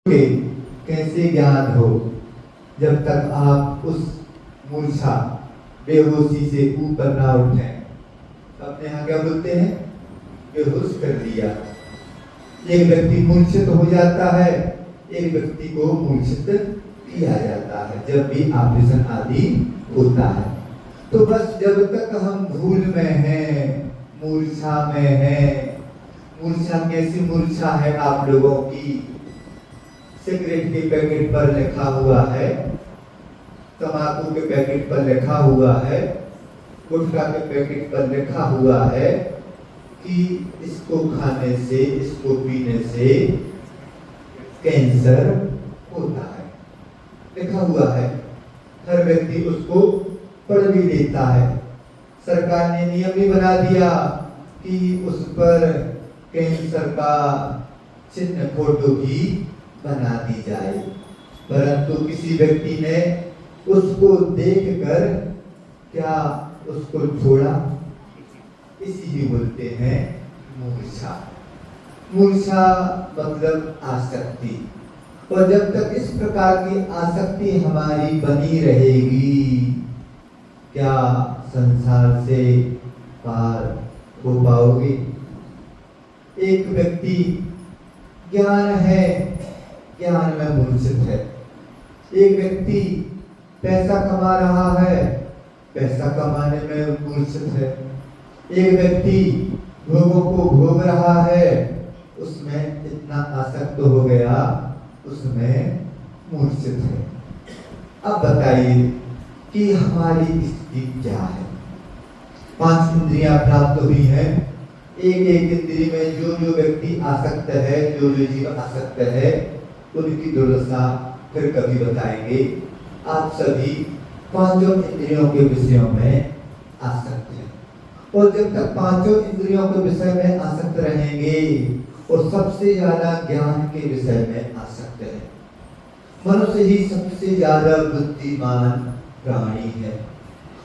के कैसे ज्ञान हो जब तक आप उस मूर्छा बेहोशी से ऊपर ना उठें। अपने यहाँ क्या बोलते हैं, बेहोश कर दिया। एक व्यक्ति मूर्छित हो जाता है, एक व्यक्ति को मूर्छित किया जाता है जब भी ऑपरेशन आदि होता है। तो बस जब तक हम भूल में हैं, मूर्छा में हैं। मूर्छा कैसी मूर्छा है आप लोगों की? सिगरेट के पैकेट पर लिखा हुआ है, तंबाकू के पैकेट पर लिखा हुआ है, गुटखा के पैकेट पर लिखा हुआ है कि इसको खाने से, इसको पीने से कैंसर होता है, लिखा हुआ है। हर व्यक्ति उसको पढ़ भी लेता है। सरकार ने नियम भी बना दिया कि उस पर कैंसर का चिन्ह, फोटो भी बना दी जाए, परंतु किसी व्यक्ति ने उसको देखकर क्या उसको छोड़ा? इसी बोलते हैं मूर्छा। मूर्छा मतलब आसक्ति। और जब तक इस प्रकार की आसक्ति हमारी बनी रहेगी, क्या संसार से पार हो पाओगे? एक व्यक्ति ज्ञान है, ज्ञान में मूर्छित है। एक व्यक्ति पैसा कमा रहा है, पैसा कमाने में मूर्छित है। एक व्यक्ति भोगों को भोग रहा है, उसमें इतना आसक्त हो गया, उसमें मूर्छित है। अब बताइए कि हमारी स्थिति क्या है? 5 इंद्रियां प्राप्त हुई हैं। एक एक इंद्रिय में जो जो व्यक्ति आसक्त है, जो जो जीव आसक्त है, उनकी दुर्दशा फिर कभी बताएंगे। आप सभी 5 इंद्रियों के विषयों में आसक्त हैं, और जब तक 5 इंद्रियों के विषय में आसक्त रहेंगे, और सबसे ज्यादा ज्ञान के विषय में आसक्त है। मनुष्य ही सबसे ज्यादा बुद्धिमान प्राणी है,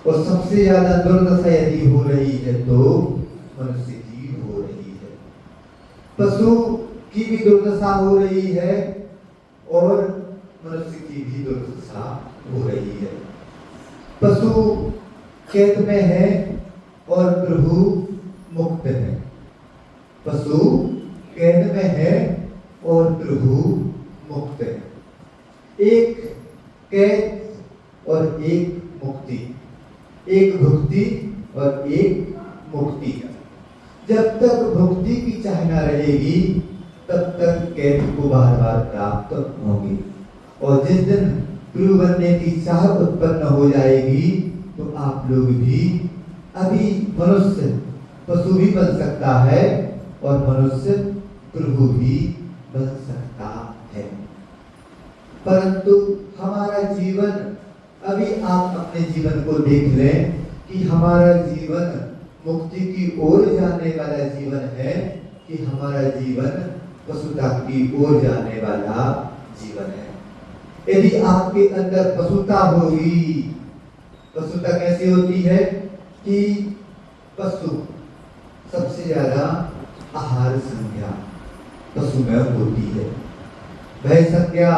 और सबसे ज्यादा दुर्दशा यदि हो रही है तो मनुष्य की हो रही है। पशु की भी दुर्दशा हो रही है, और मनुष्य की भी दुर्दशा हो रही है। पशु कैद में है और प्रभु मुक्त है। पशु कैद में है और प्रभु मुक्त है। एक कैद और एक मुक्ति, एक भुक्ति और एक मुक्ति। जब तक भुक्ति की चाहना रहेगी, तब तक कैद को बार बार प्राप्त होगी, और जिस दिन प्रभु बनने की चाह उत्पन्न हो जाएगी, तो आप लोग भी, अभी मनुष्य पशु भी बन सकता है, और मनुष्य प्रभु भी बन सकता है। परंतु हमारा जीवन, अभी आप अपने जीवन को देख लें कि हमारा जीवन मुक्ति की ओर जाने वाला जीवन है कि हमारा जीवन पशुता की ओर जाने वाला जीवन है। यदि आपके अंदर पशुता होगी, पशुता कैसे होती है कि पशु सबसे ज्यादा आहार संज्ञा पशु में होती है, भय संज्ञा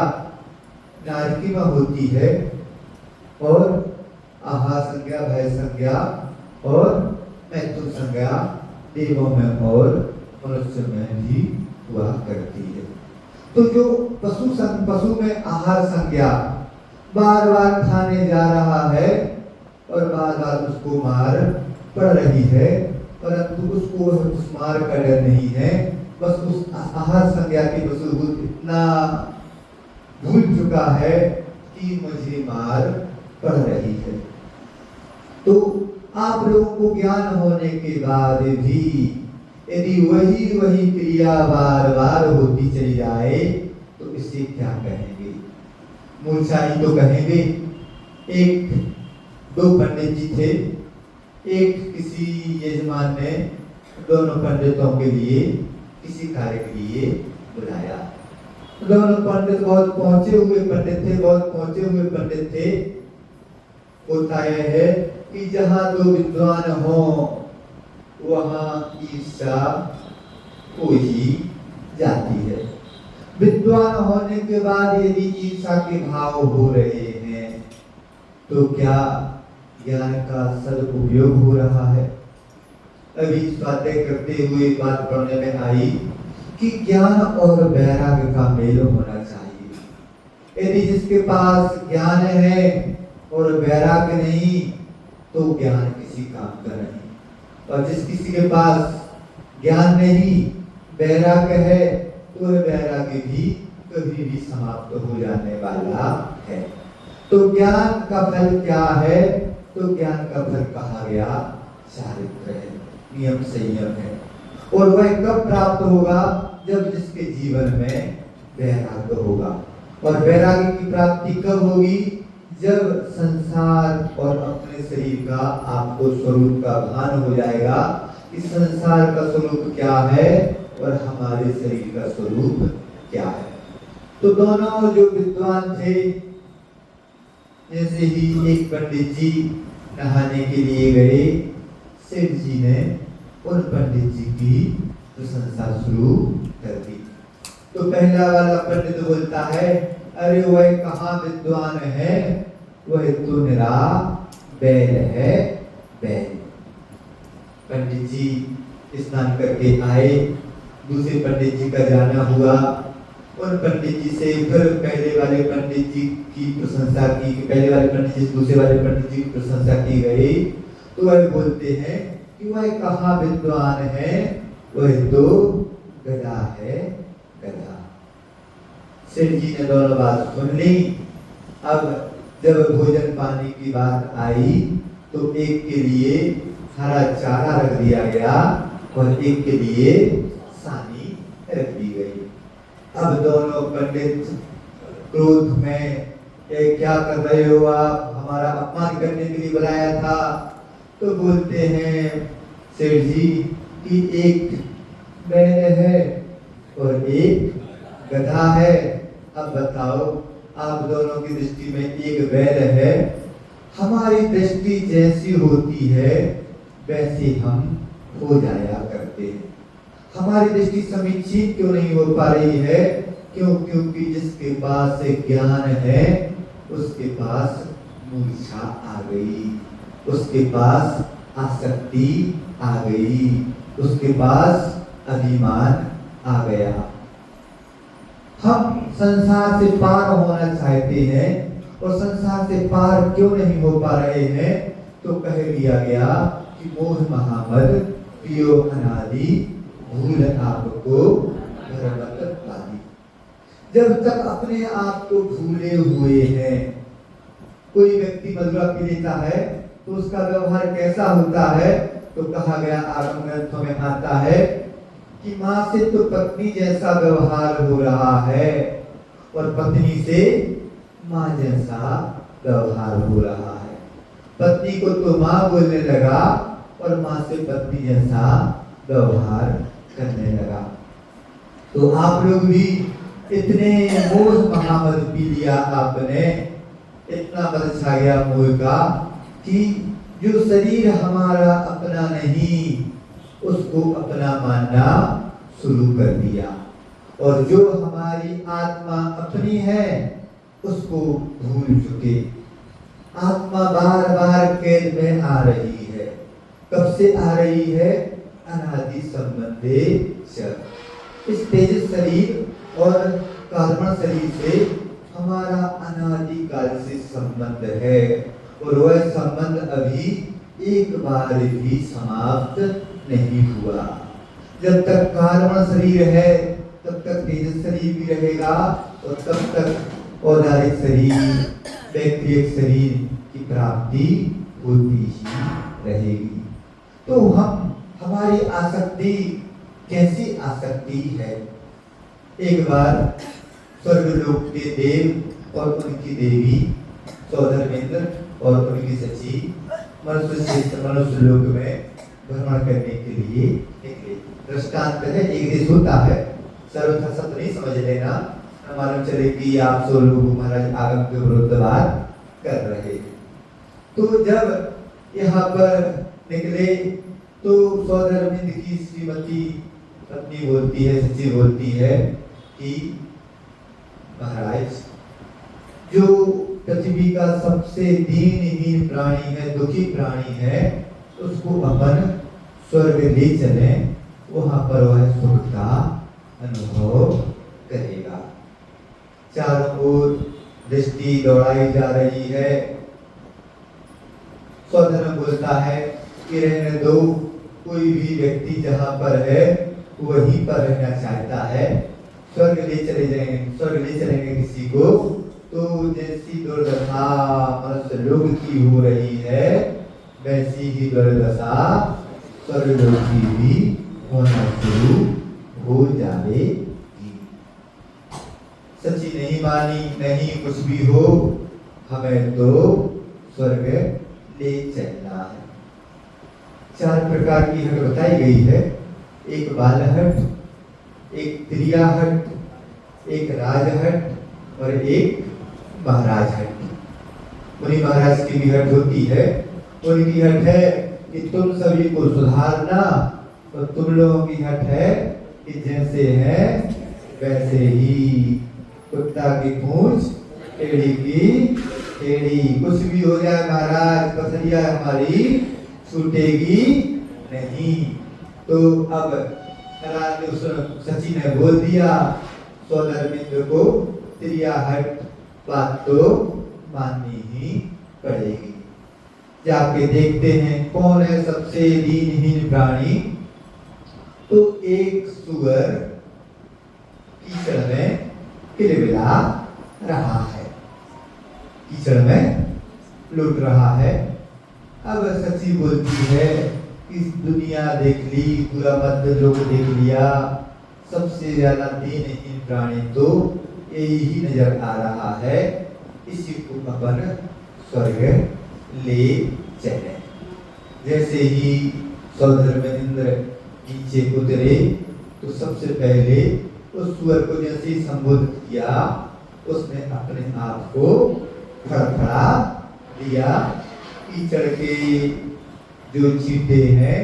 नारकी में होती है, और आहार संज्ञा, भय संज्ञा और मैथुन संज्ञा देवों में और मनुष्य में भी हुआ करती है। तो जो पशु में आहार संज्ञा बार बार खाने जा रहा है, और बार बार उसको मार पड़ रही है, परंतु उसको उस मार का डर नहीं है। बस उस आहार संज्ञा की पशु इतना भूल चुका है कि मुझे मार पड़ रही है। तो आप लोगों को ज्ञान होने के बाद भी यदि वही क्रिया बार बार होती चली जाए, तो इसे क्या कहेंगे? मूर्छा ही तो कहेंगे। एक 2 पंडित जी थे, एक किसी यजमान ने दोनों पंडितों के लिए किसी कार्य के लिए बुलाया। दोनों पंडित बहुत पहुंचे हुए पंडित थे, बहुत पहुंचे हुए पंडित थे। होता यह है कि जहां 2 विद्वान हो, वहां ईर्ष्या हो ही जाती है। विद्वान होने के बाद यदि ईर्ष्या के भाव हो रहे हैं तो क्या ज्ञान का सदुपयोग हो रहा है? अभी बातें करते हुए बात पढ़ने में आई कि ज्ञान और वैराग्य का मेल होना चाहिए। यदि जिसके पास ज्ञान है और वैराग्य नहीं तो ज्ञान किसी काम का नहीं, और जिस किसी के पास ज्ञान नहीं वैराग्य है तो वह वैराग्य भी कभी भी समाप्त हो जाने वाला है। तो ज्ञान का फल क्या है? तो ज्ञान का फल कहा गया चारित्र है, नियम संयम है। और वह कब प्राप्त होगा? जब जिसके जीवन में वैराग्य होगा। और वैराग्य की प्राप्ति कब होगी? जब संसार और अपने शरीर का आपको स्वरूप का भान हो जाएगा कि संसार का स्वरूप क्या है और हमारे शरीर का स्वरूप क्या है। तो दोनों जो विद्वान थे, जैसे ही एक पंडित जी नहाने के लिए गए, सेठ जी ने उन पंडित जी की प्रशंसा शुरू कर दी। तो पहला वाला पंडित बोलता है, अरे वह कहाँ विद्वान है, वह तो निरा बैल है, बैल। पंडित जी स्नान करके आए, दूसरे पंडित जी का जाना हुआ। उन पंडित जी से फिर पहले वाले पंडित जी की प्रशंसा की, पहले वाले पंडित जी से दूसरे वाले पंडित जी की प्रशंसा की गई। तो वह बोलते हैं कि वह कहाँ विद्वान है, वह तो गधा है, गधा। सेठ जी ने दोनों बात सुन ली। अब जब भोजन पानी की बात आई तो एक के लिए हरा चारा रख दिया गया और एक के लिए सानी रख दी गई। अब दोनों पंडित क्रोध में, क्या कर रहे हो आप, हमारा अपमान करने के लिए बुलाया था। तो बोलते हैं सेठ जी कि एक बैल है और एक गधा है। अब बताओ, आप दोनों की दृष्टि में एक बैल है, हमारी दृष्टि जैसी होती है वैसे हम हो जाया करते हैं। हमारी दृष्टि समीचीन क्यों नहीं हो पा रही है? क्योंकि जिसके पास ज्ञान है उसके पास मूर्छा आ गई, उसके पास आसक्ति आ गई, उसके पास अभिमान आ गया। हम संसार से पार होना चाहते हैं और संसार से पार क्यों नहीं हो पा रहे हैं? तो कह दिया गया कि मोह महामद पियो अनादि भूल आपको भरमत पाली। जब तक अपने आप को भूले हुए हैं, कोई व्यक्ति मदुरा पी लेता है तो उसका व्यवहार कैसा होता है? तो कहा गया आगम ग्रंथों में आता है कि माँ से तो पत्नी जैसा व्यवहार हो रहा है और पत्नी से माँ जैसा व्यवहार हो रहा है। पत्नी को तो माँ बोलने लगा और माँ से पत्नी जैसा व्यवहार करने लगा। तो आप लोग भी इतने मोह महामद पी लिया आपने, इतना मद छा गया मोह का कि जो शरीर हमारा अपना नहीं उसको अपना मानना शुरू कर दिया, और जो हमारी आत्मा अपनी है उसको भूल चुके। आत्मा बार बार कैद में आ रही है। कब से आ रही है? अनादि संबंधे च। इस तेजस शरीर और कार्बन शरीर से हमारा अनादि काल से संबंध है और वह संबंध अभी एक बार भी समाप्त नहीं हुआ। जब तक कार्बन शरीर है तब तक तेजस शरीर भी रहेगा और तब तक औदारिक शरीर, बैक्टीरियक शरीर की प्राप्ति होती ही रहेगी। तो हमारी आसक्ति कैसी आसक्ति है? एक बार स्वर्गलोक के देव और उनकी देवी सौधर्मेंद्र और उनकी सची मनुष्य लोक में भ्रमण करने के लिए निकले। दृष्टांत है, एक देश होता है, सर्वथा सब नहीं समझ लेना, मालूम चले कि आप सो लोग महाराज आगम के विरुद्ध बात कर रहे हैं। तो जब यहाँ पर निकले तो सौधर्मेंद्र की श्रीमती पत्नी बोलती है, सची बोलती है कि महाराज, जो पृथ्वी का सबसे दीनहीन प्राणी है, दुखी प्राणी है, उसको अपन स्वर्ग ले चले, वहां पर वह सुख का अनुभव करेगा। चारों ओर दृष्टि दौड़ाई जा रही है। स्वधर्म बोलता है कि रहने दो, कोई भी व्यक्ति जहां पर है वहीं पर रहना चाहता है। स्वर्ग ले चलेंगे किसी को, तो जैसी दुर्दशा मनुष्य लोग की हो रही है, वैसी ही दुर्दशा स्वर्ग लोग की भी होना शुरू हो जाएगी। सच्ची नहीं मानी, नहीं कुछ भी हो, हमें तो स्वर्ग ले चलना है। 4 प्रकार की हट बताई गई है। एक बाल हट, एक त्रिया हट, एक राज हट और एक महाराज हट। मुनि महाराज की भी हट होती है। उनकी हट है कि तुम सभी को सुधारना, तो तुम लोगों की हट है कि जैसे है वैसे ही। कुत्ता की पूंछ टेढ़ी की टेढ़ी, कुछ भी हो जाए महाराज, पसलिया हमारी छूटेगी नहीं। तो अब सची ने बोल दिया स्वधर्मिंद्र को, त्रिया हट बात तो माननी ही पड़ेगी। जाके देखते हैं कौन है सबसे दीनहीन प्राणी। तो एक सुअर कीचड़ में किलबिला रहा है, कीचड़ में लुट रहा है। अब सच्ची बोलती है कि दुनिया देख ली, पूरा मध्य लोग देख लिया, सबसे ज्यादा दीनहीन प्राणी तो यही नजर आ रहा है, इसी को अपन स्वर्ग ले चले। जैसे ही स्वधर्मेंद्र नीचे उतरे, तो सबसे पहले उस सुअर को जैसे ही संबोधित किया, उसने अपने आप को फड़फड़ा दिया। कीचड़ के जो चींटे हैं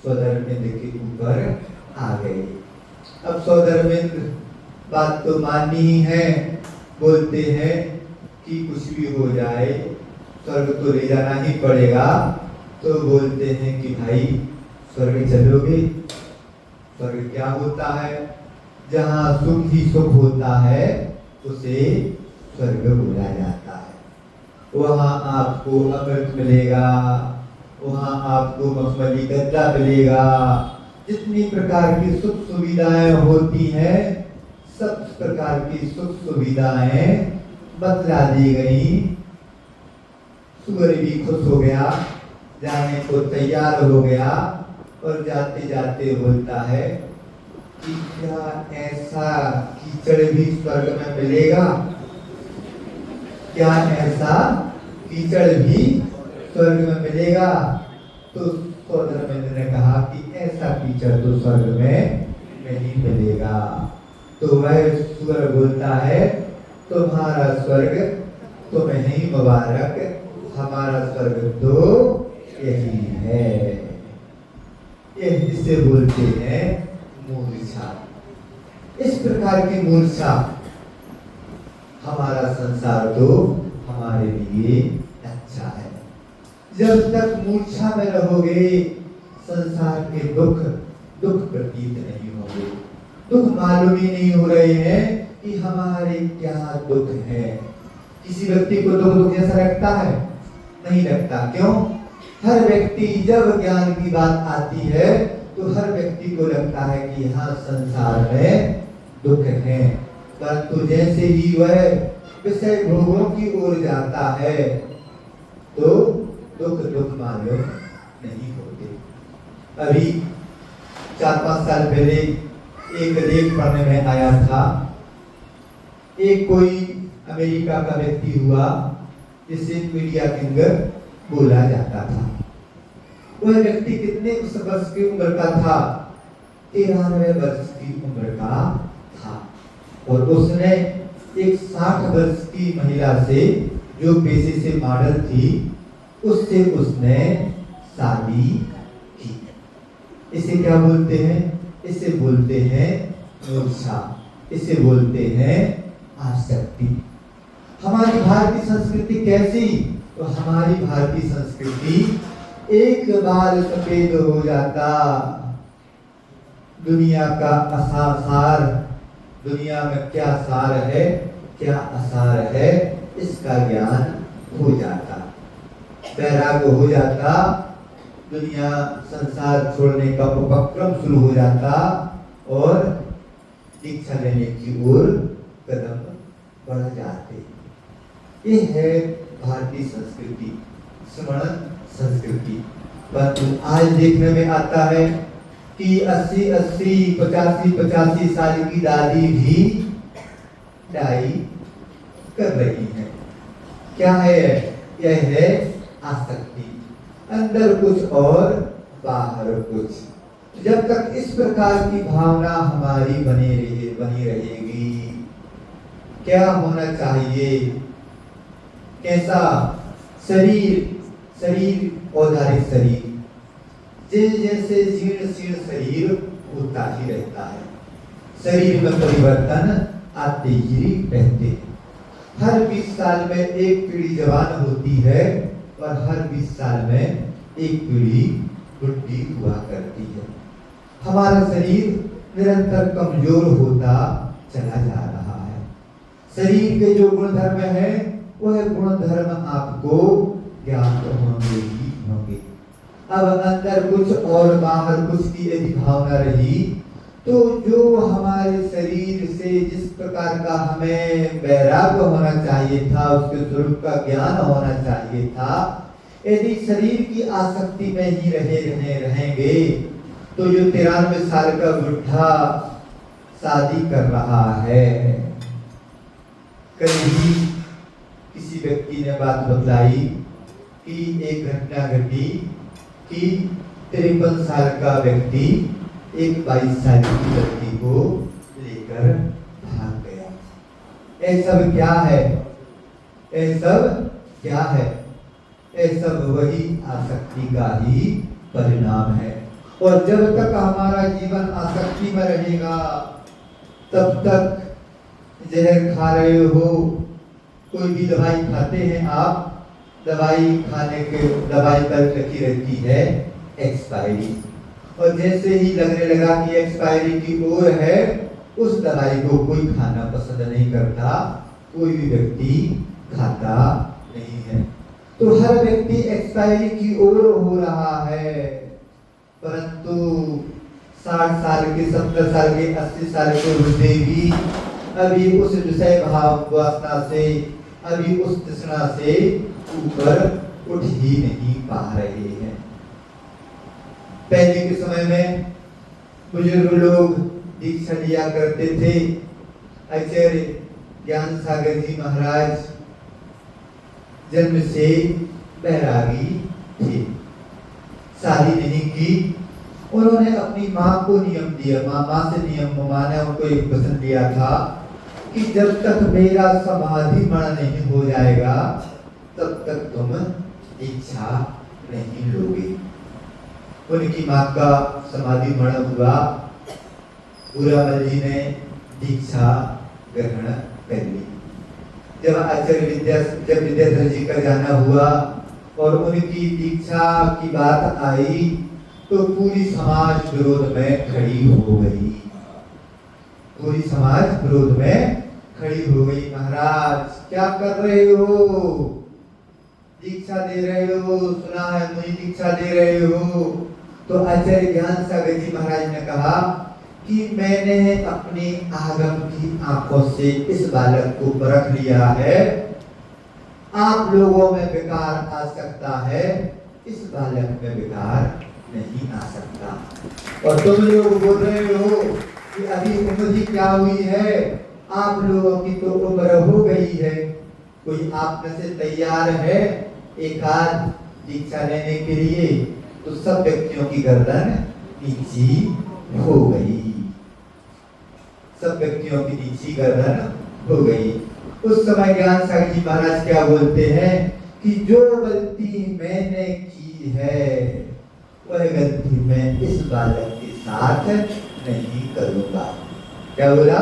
स्वधर्मेंद्र के ऊपर आ गए। अब स्वधर्मेंद्र बात तो माननी ही है, बोलते हैं कि कुछ भी हो जाए स्वर्ग तो ले जाना ही पड़ेगा। तो बोलते हैं कि भाई स्वर्ग चलोगे? स्वर्ग क्या होता है? जहाँ सुख ही सुख होता है उसे स्वर्ग बोला जाता है। वहाँ आपको अमृत मिलेगा, वहाँ आपको मखमली गद्दा मिलेगा, जितनी प्रकार की सुख सुविधाएं होती हैं, सब प्रकार की सुख सुविधाएं बतला दी गई। सुअर भी खुश हो गया, जाने को तैयार हो गया और जाते जाते बोलता है कि क्या ऐसा कीचड़ भी स्वर्ग में मिलेगा? क्या ऐसा कीचड़ भी स्वर्ग में मिलेगा? तो स्वधर्मेंद्र ने कहा कि ऐसा कीचड़ तो स्वर्ग में नहीं मिलेगा। तो वह सुअर बोलता है तुम्हारा स्वर्ग तुम्हें ही मुबारक, हमारा स्वर्ग तो यही है। इसे बोलते हैं मूर्छा। इस प्रकार की मूर्छा, हमारा संसार तो हमारे लिए अच्छा है। जब तक मूर्छा में रहोगे, संसार के दुख प्रतीत नहीं होंगे। दुख मालूम ही नहीं हो रहे हैं कि हमारे क्या दुख है। किसी व्यक्ति को दुख जैसा लगता है? नहीं लगता। क्यों? हर व्यक्ति जब ज्ञान की बात आती है तो हर व्यक्ति को लगता है कि यहाँ संसार में दुख है, परंतु जैसे ही वह विषय भोगों की ओर जाता है तो दुख मालूम नहीं होते। अभी 4-5 साल पहले एक लेख पढ़ने में आया था। एक कोई अमेरिका का व्यक्ति हुआ जिसे मीडिया किंग बोला जाता था। वह व्यक्ति कितने उस वर्ष की उम्र का था? 93 वर्ष की उम्र का था। और उसने एक 60 वर्ष की महिला से, जो पेशे से मॉडल थी, उससे उसने शादी की। इसे क्या बोलते हैं? इसे बोलते हैं मूर्छा। इसे बोलते हैं आसक्ति। हमारी भारतीय संस्कृति कैसी? तो हमारी भारतीय संस्कृति एक बार सफेद हो जाता, दुनिया का असार, दुनिया में क्या सार है क्या असार है इसका ज्ञान हो जाता, वैराग्य हो जाता, दुनिया संसार छोड़ने का उपक्रम शुरू हो जाता और दीक्षा लेने की ओर कदम बढ़ जाते। ये है भारतीय संस्कृति, स्मरण संस्कृति। परंतु आज देखने में आता है कि 80-80, 85-85 साल की दादी भी डाई कर रही है। क्या है? यह है आसक्ति, अंदर कुछ और बाहर कुछ। जब तक इस प्रकार की भावना हमारी बनी रहेगी, क्या होना चाहिए? कैसा शरीर औदारिक शरीर, जैसे जीर्ण शीर्ण शरीर होता ही रहता है, शरीर में परिवर्तन आते ही रहते हैं। हर 20 साल में एक पीढ़ी जवान होती है और हर 20 साल में एक पीढ़ी बुढ़ी हुआ करती है। हमारा शरीर निरंतर कमजोर होता चला जा रहा है। शरीर के जो गुणधर्म है वह गुणधर्म आपको ज्ञात होंगे ही होंगे। अब अंदर कुछ और बाहर कुछ की यदि भावना रही तो जो हमारे शरीर से जिस प्रकार का हमें वैराग्य होना चाहिए था, उसके स्वरूप का ज्ञान होना चाहिए था, यदि शरीर की आसक्ति में ही रहेंगे तो जो 93 साल का बुढ़ा शादी कर रहा है, कल ही किसी व्यक्ति ने बात बतलाई कि एक घटना घटी कि 53 साल का व्यक्ति एक 22 साल की लड़की को लेकर भाग गया। ये सब क्या है? ये सब क्या है? ये सब वही आसक्ति का ही परिणाम है। और जब तक हमारा जीवन आसक्ति में रहेगा तब तक जहर खा रहे हो, कोई भी दवाई खाते हैं आप, दवाई खाने के दवाई पर लिखी रहती है एक्सपायरी, और जैसे ही लगने लगा कि एक्सपायरी की ओर है, उस दवाई को कोई खाना पसंद नहीं करता, कोई भी व्यक्ति खाता नहीं है। तो हर व्यक्ति एक्सपायरी की ओर हो रहा है। परंतु 60 साल के, 70 साल के, 80 साल के बुढ़े भी अभी उस विषय भाव वासना से, अभी उस तृष्णा से ऊपर उठ ही नहीं पा रहे हैं। पहले के समय में बुजुर्ग लोग दीक्षा लिया करते थे। आचार्य ज्ञान सागर जी महाराज जन्म से बैरागी थे, शादी नहीं की। उन्होंने अपनी माँ को नियम दिया, माँ से नियम माने उनको एक वचन दिया था कि जब तक मेरा समाधि मरण नहीं हो जाएगा तब तक तुम दीक्षा नहीं लोगे। उनकी माँ का समाधि मरण हुआ, बुरामल जी ने दीक्षा ग्रहण कर ली। जब आचार्य विद्याधर जी का जाना हुआ और उनकी दीक्षा की बात आई तो पूरी समाज विरोध में खड़ी हो गई। पूरी समाज विरोध में खड़ी हो गई। महाराज क्या कर रहे हो? दीक्षा दे रहे हो, सुना है मुझे दीक्षा दे रहे हो। तो आचार्य ज्ञान सागर जी महाराज ने कहा कि मैंने अपनी आगम की आंखों से इस बालक को परख लिया है, आप लोगों में विकार आ सकता है, इस बालक में विकार नहीं आ सकता। और तुम लोग बोल रहे हो कि अभी उम्र ही क्या हुई है, आप लोगों की तो उम्र हो गई है। कोई आप में से तैयार है एकाध दीक्षा लेने के लिए? तो सब व्यक्तियों की गर्दन नीची हो गई, सब व्यक्तियों की नीची गर्दन हो गई। उस समय ज्ञान सागर जी महाराज क्या बोलते हैं कि जो गलती मैंने की है वह गलती मैं इस बालक के साथ नहीं करूंगा। क्या बोला?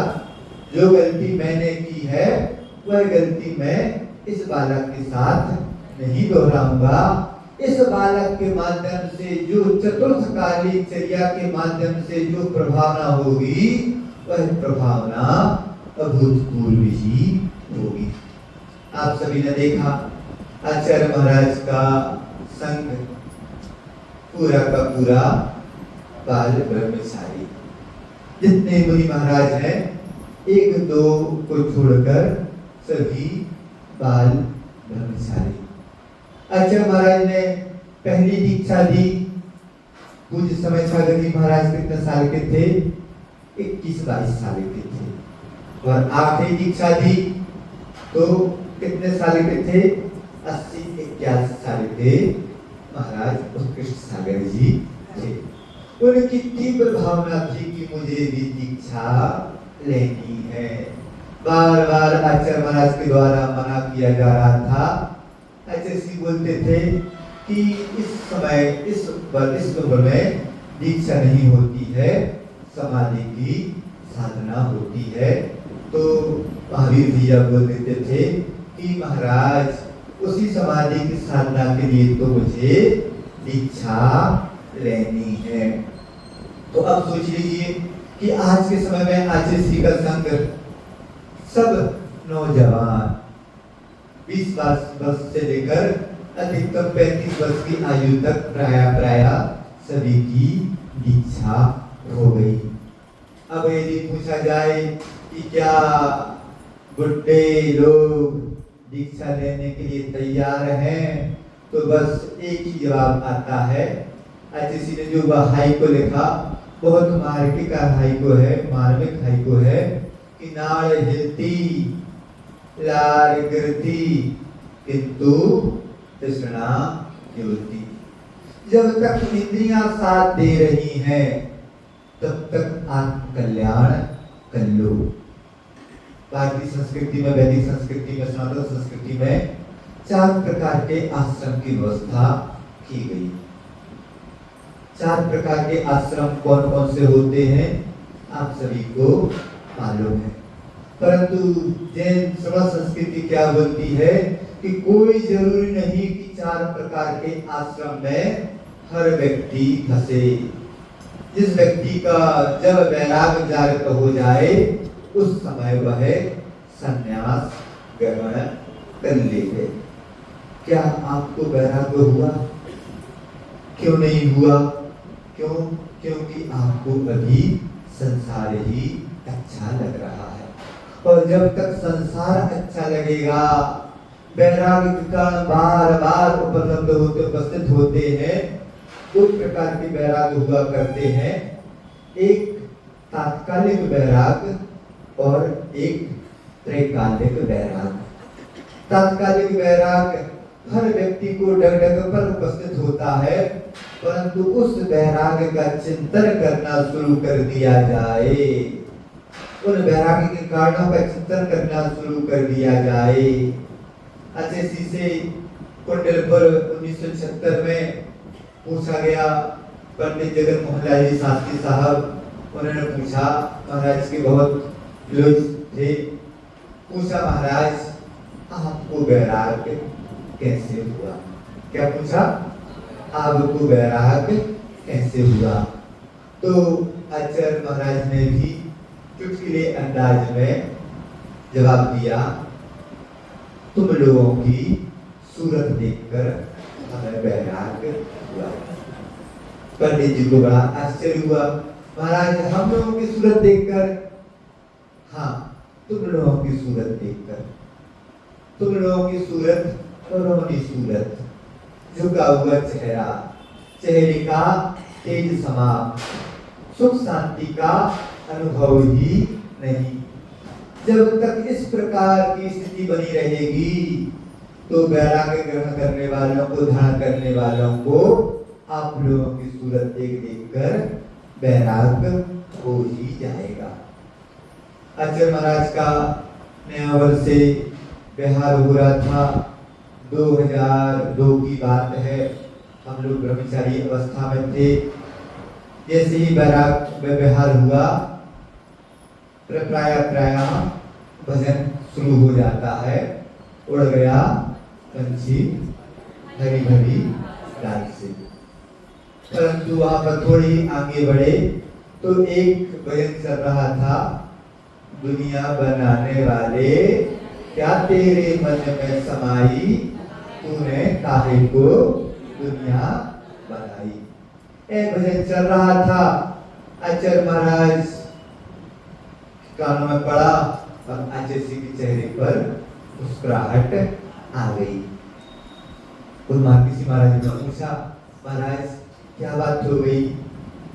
जो गलती मैंने की है वह गलती मैं इस बालक के साथ नहीं दोहराऊंगा। इस बालक के माध्यम से जो चतुर्थकालीन चर्या के माध्यम से जो प्रभावना होगी वह प्रभावना अभूतपूर्व ही होगी। आप सभी ने देखा आचार्य महाराज का संघ पूरा का पूरा बाल ब्रह्मचारी, जितने मुनि महाराज हैं एक दो को छोड़कर सभी बाल ब्रह्मचारी। आचार्य महाराज ने पहली दीक्षा दी, पूज्य समय सागर जी महाराज कितने साल के थे? 21-22 साल के थे। और आखिरी दीक्षा दी तो कितने साल के थे? 80-81 साल के महाराज उत्कृष्ट सागर जी थे। उनकी तीव्र भावना थी कि मुझे भी दीक्षा लेनी है। बार बार आचार्य महाराज के द्वारा मना किया जा रहा था। आचार्य जी बोलते थे कि इस समय इस उम्र में दीक्षा नहीं होती है, समाधि की साधना होती है। तो महावीर भैया बोल देते थे कि महाराज उसी समाधि की साधना के लिए तो मुझे दीक्षा लेनी है। तो अब सोच लीजिए कि आज के समय में आचार्य श्री का संग सब नौजवान 20 वर्ष से लेकर अधिकतम 35 वर्ष की आयु तक प्राय सभी की दीक्षा हो गई। अब यदि पूछा जाए कि क्या बुढ़े लोग दीक्षा लेने के लिए तैयार हैं, तो बस एक ही जवाब आता है। आचार्य ने जो हाइको लिखा बहुत मार्मिक हाइको है कि नाड़ हिलती लार गिरती किंतु तृष्णा निवृत्ति। जब तक इंद्रियां साथ दे रही हैं तब तक आत्म कल्याण कर लो। भारतीय संस्कृति में, वैदिक संस्कृति में, सनातन संस्कृति में 4 प्रकार के आश्रम की व्यवस्था की गई। 4 प्रकार के आश्रम कौन कौन से होते हैं आप सभी को मालूम है, परंतु जैन समाज संस्कृति क्या बोलती है कि कोई जरूरी नहीं कि 4 प्रकार के आश्रम में हर व्यक्ति फंसे। जिस व्यक्ति का जब वैराग्य जागृत हो जाए उस समय वह संन्यास ग्रहण कर लेते। क्या आपको वैराग्य हुआ? क्यों नहीं हुआ? क्योंकि आपको अभी संसार ही अच्छा लग रहा है। और जब तक संसार अच्छा लगेगा, वैराग्य के कारण बार बार उपस्थित होते हैं। 2 प्रकार के वैराग्य हुआ करते हैं, एक तात्कालिक वैराग्य और एक त्रैकालिक वैराग्य। तात्कालिक वैराग्य हर व्यक्ति को डग पर उपस्थित होता है, परंतु उस वैराग्य का चिंतन करना शुरू कर दिया जाए, उन वैराग्य के कारणों का चिंतन करना शुरू कर दिया जाए। आचार्य से कुंडल पर 1976 में पूछा गया, पंडित जगन मोहन लाल जी शास्त्री साहब उन्होंने पूछा, महाराज के बहुत क्लोज थे, पूछा महाराज आपको वैराग्य कैसे हुआ? क्या पूछा? आपको वैराग्य कैसे हुआ? तो आचार्य महाराज ने भी चुटकुले अंदाज में जवाब दिया, तुम लोगों की सूरत देखकर हमें वैराग्य हुआ। पंडित जी को बड़ा आश्चर्य हुआ, महाराज हम लोगों की सूरत देखकर? हाँ, तुम लोगों की सूरत देखकर। तुम लोगों की सूरत करोनी सूरत, झुका हुआ चेहरा, चेहरे का तेज समाप्त, सुख शांति का अनुभव ही नहीं। जब तक इस प्रकार की स्थिति बनी रहेगी तो वैराग्य ग्रहण करने वालों को, धारण करने वालों को आप लोगों की सूरत देख कर वैराग्य हो ही जाएगा। आचार्य महाराज का नया वर्ष से बिहार हो रहा था, 2002 की बात है। हम लोग ब्रह्मचारी अवस्था में थे। जैसे ही वैराग में बिहार हुआ, प्राय भजन शुरू हो जाता है। उड़ गया पंछी हरी भरी डाल से। परंतु वहां पर थोड़ी आगे बढ़े तो एक भजन चल रहा था, दुनिया बनाने वाले क्या तेरे मन में समाई, तूने काहे को दुनिया बनाई। एक भजन चल रहा था, आचार्य महाराज कानों में पड़ा और आचार्य जी के चेहरे पर मुस्कुराहट आ गई। किसी महाराज ने पूछा, महाराज क्या बात हो गई,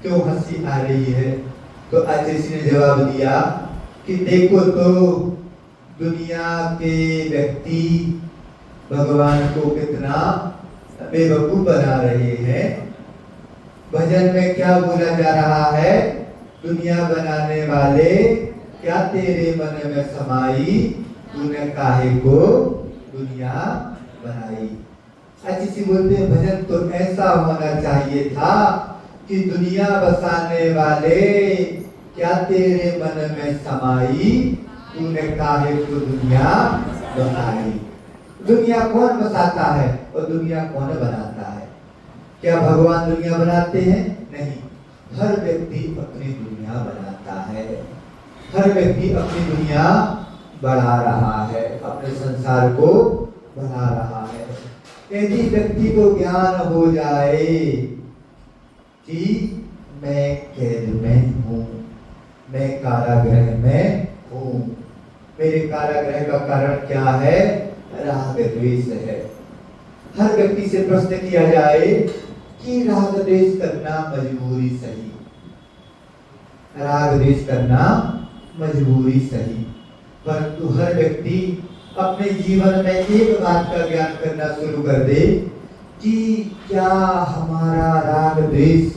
क्यों हंसी आ रही है? तो आचार्य जी ने जवाब दिया कि देखो तो दुनिया के व्यक्ति भगवान को कितना बेवकूफ बना रहे हैं। भजन में क्या बोला जा रहा है, दुनिया बनाने वाले क्या तेरे मन में समाई, तूने काहे को दुनिया बनाई। अच्छी बोलते हैं भजन तो ऐसा होना चाहिए था कि दुनिया बसाने वाले क्या तेरे मन में समाई, तूने काहे को दुनिया बनाई। दुनिया कौन बसाता है और दुनिया कौन बनाता है? क्या भगवान दुनिया बनाते हैं? नहीं, हर व्यक्ति अपनी दुनिया बनाता है। हर व्यक्ति अपनी दुनिया बढ़ा रहा है, अपने संसार को बढ़ा रहा है। यदि व्यक्ति को ज्ञान हो जाए कि मैं कैद में हूँ, मैं कारागृह में हूँ, मेरे कारागृह का कारण क्या है? राग द्वेष है। हर व्यक्ति से प्रश्न किया जाए कि राग द्वेष करना मजबूरी सही, राग द्वेष करना मजबूरी सही, परंतु हर व्यक्ति अपने जीवन में एक बात का ज्ञान करना शुरू कर दे कि क्या हमारा राग द्वेष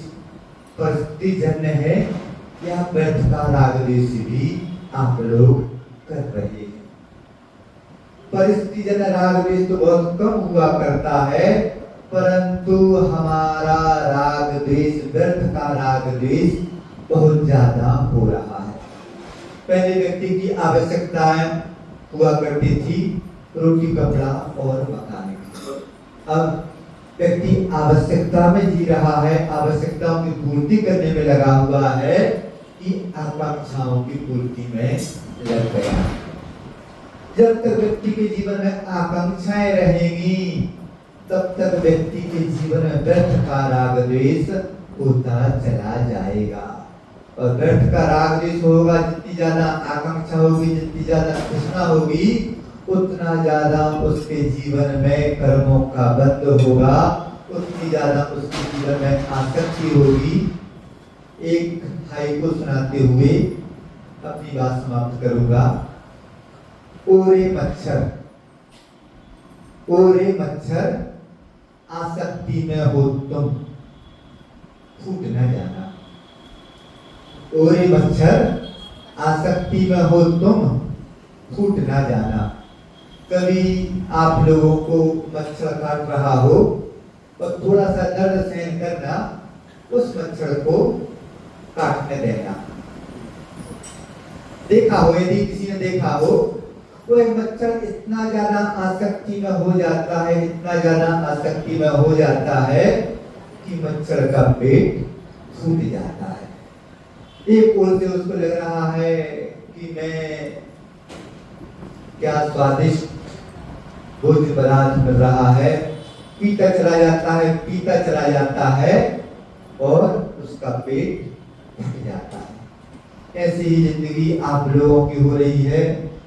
परिस्थितिजन्य है या व्यर्थ का राग द्वेष भी आप लोग कर रहे हैं। परिस्थितिजन्य राग द्वेष तो बहुत कम हुआ करता है, परंतु हमारा राग द्वेष, व्यर्थ का राग द्वेष बहुत ज्यादा हो रहा है। पहले व्यक्ति की आवश्यकताएं हुआ करती थी, रोटी कपड़ा और मकान की। अब व्यक्ति आवश्यकता में जी रहा है, आवश्यकताओं की पूर्ति करने में लगा हुआ है कि आकांक्षाओं की पूर्ति में लग गया। जब तक व्यक्ति के जीवन में आकांक्षाएं रहेंगी तब तक व्यक्ति के जीवन में व्यर्थ का राग द्वेष होता चला जाएगा। और व्यर्थ का राग द्वेष होगा, जितनी ज्यादा आकांक्षा होगी, जितनी ज्यादा तृष्णा होगी, उतना ज्यादा उसके जीवन में कर्मों का बंध होगा, उतनी ज्यादा उसके जीवन में आसक्ति होगी। एक हाई को सुनाते हुए अपनी बात समाप्त करूंगा। ओरे मच्छर आसक्ति में हो तुम, फूट न जाना। ओरे मच्छर आसक्ति में हो तुम, फूट ना जाना। कभी आप लोगों को मच्छर काट रहा हो और थोड़ा सा दर्द सहन करना, उस मच्छर को काटने देना। देखा हो, यदि किसी ने देखा हो, तो एक मच्छर इतना ज्यादा आसक्ति में हो जाता है, इतना ज्यादा आसक्ति में हो जाता है कि मच्छर का पेट फूट जाता है। एक ओर से उसको लग रहा है कि मैं क्या स्वादिष्ट भोज्य पदार्थ मिल रहा है, पीता चला जाता है और उसका पेट फट जाता है। ऐसी ही जिंदगी आप लोगों की हो रही है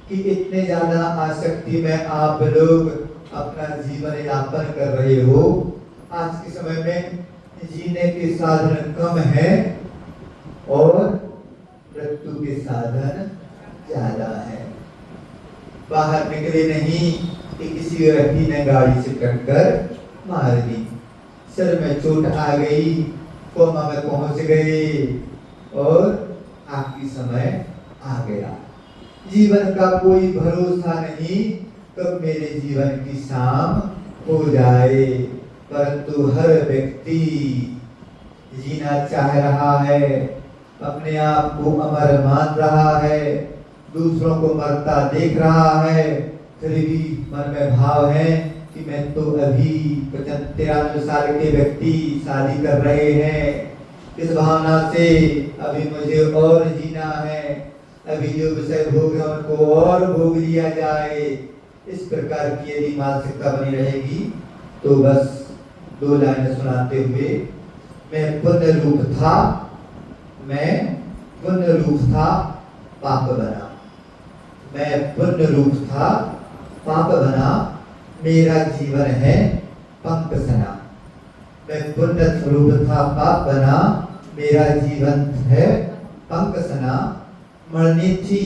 कि इतने ज्यादा आसक्ति में आप लोग अपना जीवन यापन कर रहे हो। आज के समय में जीने के साधन कम है और मृत्यु के साधन ज्यादा है। बाहर निकले नहीं कि किसी व्यक्ति ने गाड़ी से टक्कर मार दी, सिर में चोट आ गई, कोमा में पहुंच गए और आखिरी समय आ गया। जीवन का कोई भरोसा नहीं कब मेरे जीवन की शाम हो जाए, परंतु हर व्यक्ति जीना चाह रहा है, अपने आप को अमर मान रहा है, दूसरों को मरता देख रहा है, फिर भी मन में भाव है कि मैं तो अभी 93 साल के व्यक्ति शादी कर रहे हैं, इस भावना से अभी मुझे और जीना है, अभी जो विषय भोग है उनको और भोग लिया जाए। इस प्रकार की यदि मानसिकता बनी रहेगी तो बस 2 लाइन सुनाते हुए, मैं पुण्य रूप था, मैं पुण्य रूप था, पाप बना, मैं पुण्य रूप था, पाप बना, मेरा जीवन है पंख सना। मैं पुण्य रूप था, पाप बना, मेरा जीवन है पंख सना। मरनी थी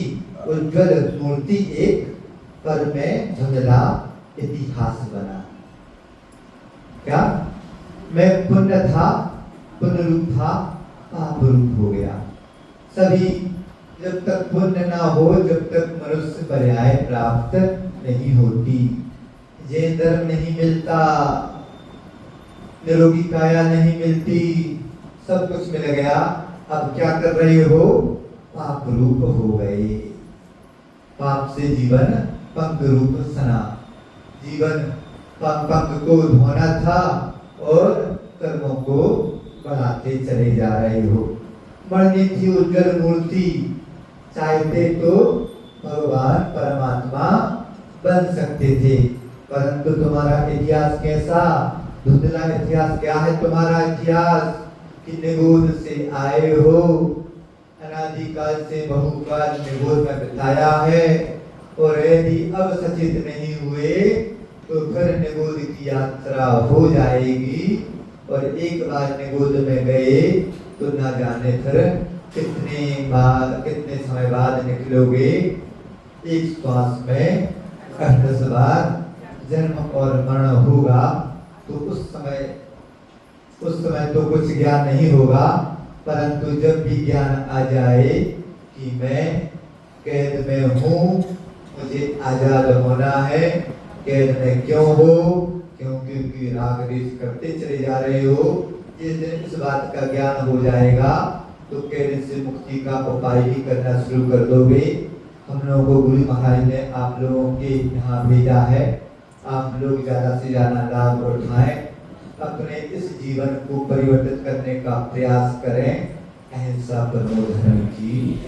उज्ज्वल मूर्ति एक, पर मैं धुंधला इतिहास बना। क्या? मैं पुण्य था, पुण्य रूप था, पाप रूप हो गया। सभी जब तक पुण्य ना हो, जब तक मनुष्य पर्याय प्राप्त नहीं होती, जैन धर्म नहीं मिलता, निरोगी काया नहीं मिलती, सब कुछ मिल गया। अब क्या कर रहे हो? पाप रूप हो गए। पाप से जीवन पंख रूप सना। जीवन पंख को धोना था और कर्मों को बढ़ाते चले जा रहे हो। मरनी थी उज्जवल मूर्ति, चाहते तो भगवान परमात्मा बन सकते थे, परंतु तुम्हारा इतिहास कैसा? धुंधला इतिहास। क्या है तुम्हारा इतिहास? कि निगोद से आए हो, अनादिकाल से बहुकाल निगोद में बिताया है, और यदि अब सचेत नहीं हुए तो फिर निगोद की यात्रा हो जाएगी, और एक बार निगोद में गए तो ना जाने फिर कितने समय बाद निकलोगे। एक श्वास में 10 बार जन्म और मरण होगा, तो उस समय तो कुछ ज्ञान नहीं होगा, परंतु जब भी ज्ञान आ जाए कि मैं कैद में हूँ, मुझे आजाद होना है। कैद में क्यों हो? क्योंकि राग द्वेष करते चले जा रहे हो। जिस दिन इस बात का ज्ञान हो जाएगा तो कैद से मुक्ति का उपाय भी करना शुरू कर दोगे। हम लोगों को गुरु महाराज ने आप लोगों के यहाँ भेजा है, आप लोग ज्यादा से ज्यादा लाभ उठाएं, अपने इस जीवन को परिवर्तित करने का प्रयास करें। अहिंसा परमो धर्म की।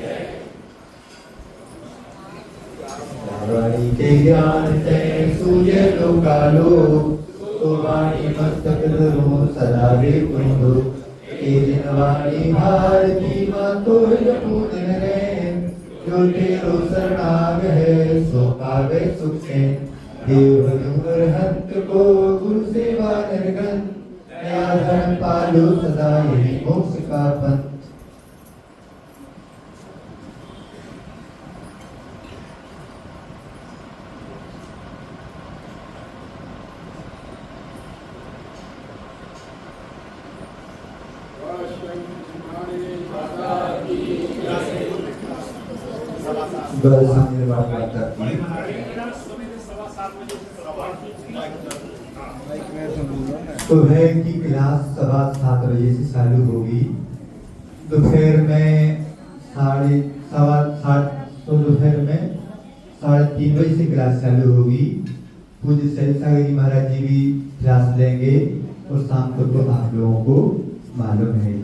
के ज्ञान से सूर्य लोकालो, तो वाणी मस्तक धरो सदा वे कुंडो। के दिन वाणी भारती मातो पूजन है, जो तेरो शरणाग है सो पावे सुख से। देव डूंगर हंत को गुरु सेवा निर्गन, नया धर्म पालो सदा यही मोक्ष का पंथ। सुबह की क्लास 7:15 बजे से चालू होगी। दोपहर में दोपहर में 3:30 बजे से क्लास चालू होगी। पूज्य सरिता महाराज जी भी क्लास लेंगे, और शाम को तो आप लोगों को मालूम है।